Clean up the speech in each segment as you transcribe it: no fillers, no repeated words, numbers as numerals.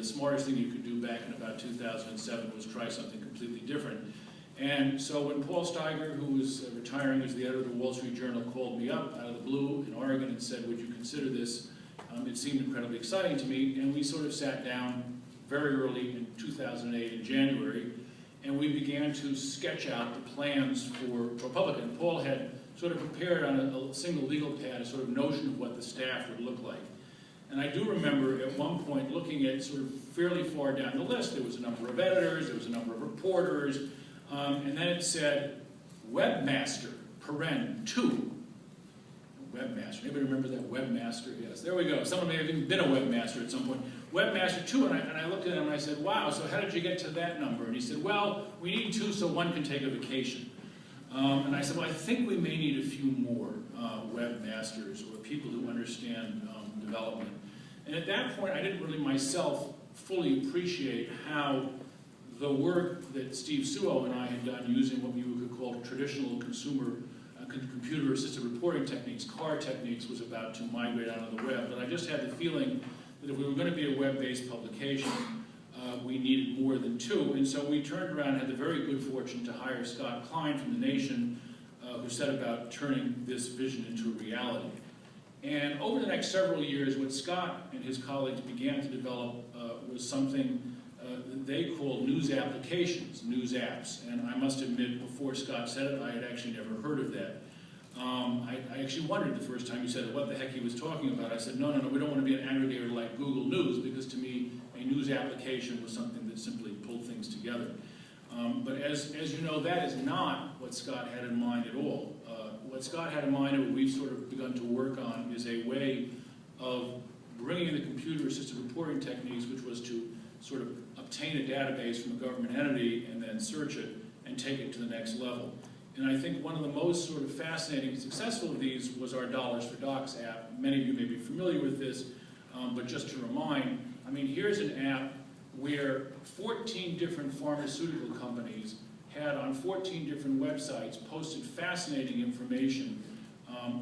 the smartest thing you could do back in about 2007 was try something completely different. And so when Paul Steiger, who was retiring as the editor of the Wall Street Journal, called me up out of the blue in Oregon and said, would you consider this? It seemed incredibly exciting to me, and we sort of sat down very early in 2008 in January, and we began to sketch out the plans for Pública. And Paul had sort of prepared on a single legal pad a sort of notion of what the staff would look like. And I do remember at one point looking at sort of fairly far down the list, there was a number of editors, there was a number of reporters, and then it said, Webmaster, paren, 2. Webmaster, anybody remember that? Webmaster, yes, there we go. Someone may have even been a webmaster at some point. Webmaster 2, and I looked at him and I said, wow, so how did you get to that number? And he said, well, we need 2 so one can take a vacation. And I said, well, I think we may need a few more webmasters or people who understand development. And at that point, I didn't really myself fully appreciate how the work that Steve Suo and I had done using what we could call traditional consumer computer-assisted reporting techniques, CAR techniques, was about to migrate onto the web. But I just had the feeling that if we were going to be a web-based publication, we needed more than 2. And so we turned around and had the very good fortune to hire Scott Klein from The Nation, who set about turning this vision into a reality. And over the next several years, what Scott and his colleagues began to develop was something they called news applications, news apps. And I must admit, before Scott said it, I had actually never heard of that. I actually wondered the first time he said it, what the heck he was talking about. I said, no, we don't want to be an aggregator like Google News, because to me, a news application was something that simply pulled things together. But as you know, that is not what Scott had in mind at all. What Scott had in mind, and what we've sort of begun to work on, is a way of bringing the computer-assisted reporting techniques, which was to sort of obtain a database from a government entity and then search it and take it to the next level. And I think one of the most sort of fascinating and successful of these was our Dollars for Docs app. Many of you may be familiar with this, but just to remind, I mean, here's an app where 14 different pharmaceutical companies had on 14 different websites posted fascinating information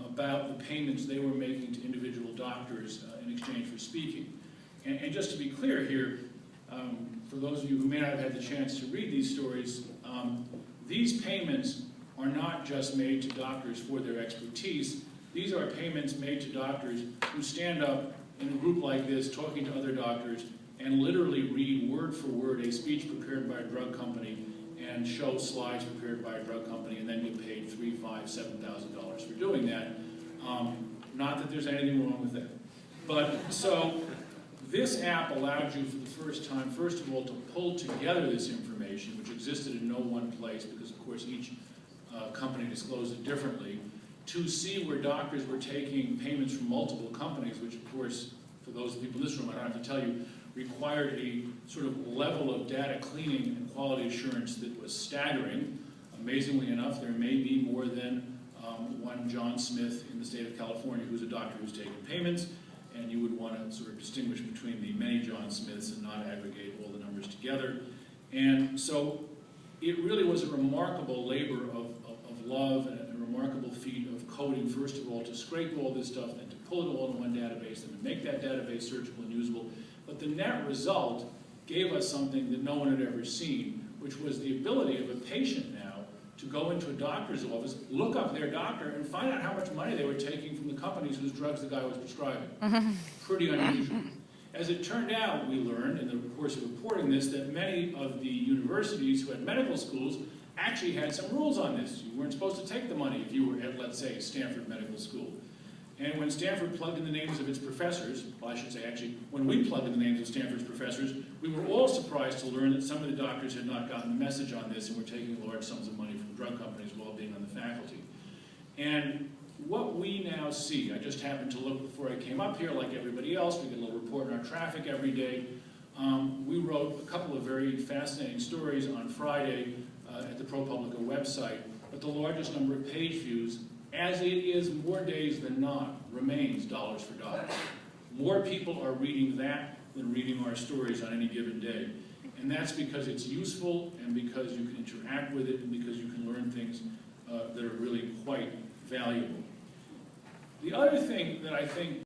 about the payments they were making to individual doctors in exchange for speaking. And just to be clear here, for those of you who may not have had the chance to read these stories, these payments are not just made to doctors for their expertise. These are payments made to doctors who stand up in a group like this talking to other doctors and literally read word for word a speech prepared by a drug company and show slides prepared by a drug company and then get paid $3,000, $5,000, $7,000 for doing that. Not that there's anything wrong with that. But so this app allowed you for the first time, first of all, to pull together this information, which existed in no one place because, of course, each company disclosed it differently, to see where doctors were taking payments from multiple companies, which, of course, for those people in this room, I don't have to tell you, required a sort of level of data cleaning and quality assurance that was staggering. Amazingly enough, there may be more than one John Smith in the state of California who's a doctor who's taking payments, and you would want to sort of distinguish between the many John Smiths and not aggregate all the numbers together. And so it really was a remarkable labor of love and a remarkable feat of coding, first of all, to scrape all this stuff and to pull it all in one database and to make that database searchable and usable. But the net result gave us something that no one had ever seen, which was the ability of a patient now to go into a doctor's office, look up their doctor, and find out how much money they were taking from the companies whose drugs the guy was prescribing. Pretty unusual. As it turned out, we learned in the course of reporting this that many of the universities who had medical schools actually had some rules on this. You weren't supposed to take the money if you were at, let's say, Stanford Medical School. And when Stanford plugged in the names of its professors, well, I should say actually, when we plugged in the names of Stanford's professors, we were all surprised to learn that some of the doctors had not gotten the message on this and were taking large sums of money from drug companies while being on the faculty. And what we now see, I just happened to look before I came up here, like everybody else, we get a little report on our traffic every day. We wrote a couple of very fascinating stories on Friday at the ProPublica website, but the largest number of page views, as it is more days than not, remains Dollars for Docs. More people are reading that than reading our stories on any given day. And that's because it's useful and because you can interact with it and because you can learn things that are really quite valuable. The other thing that I think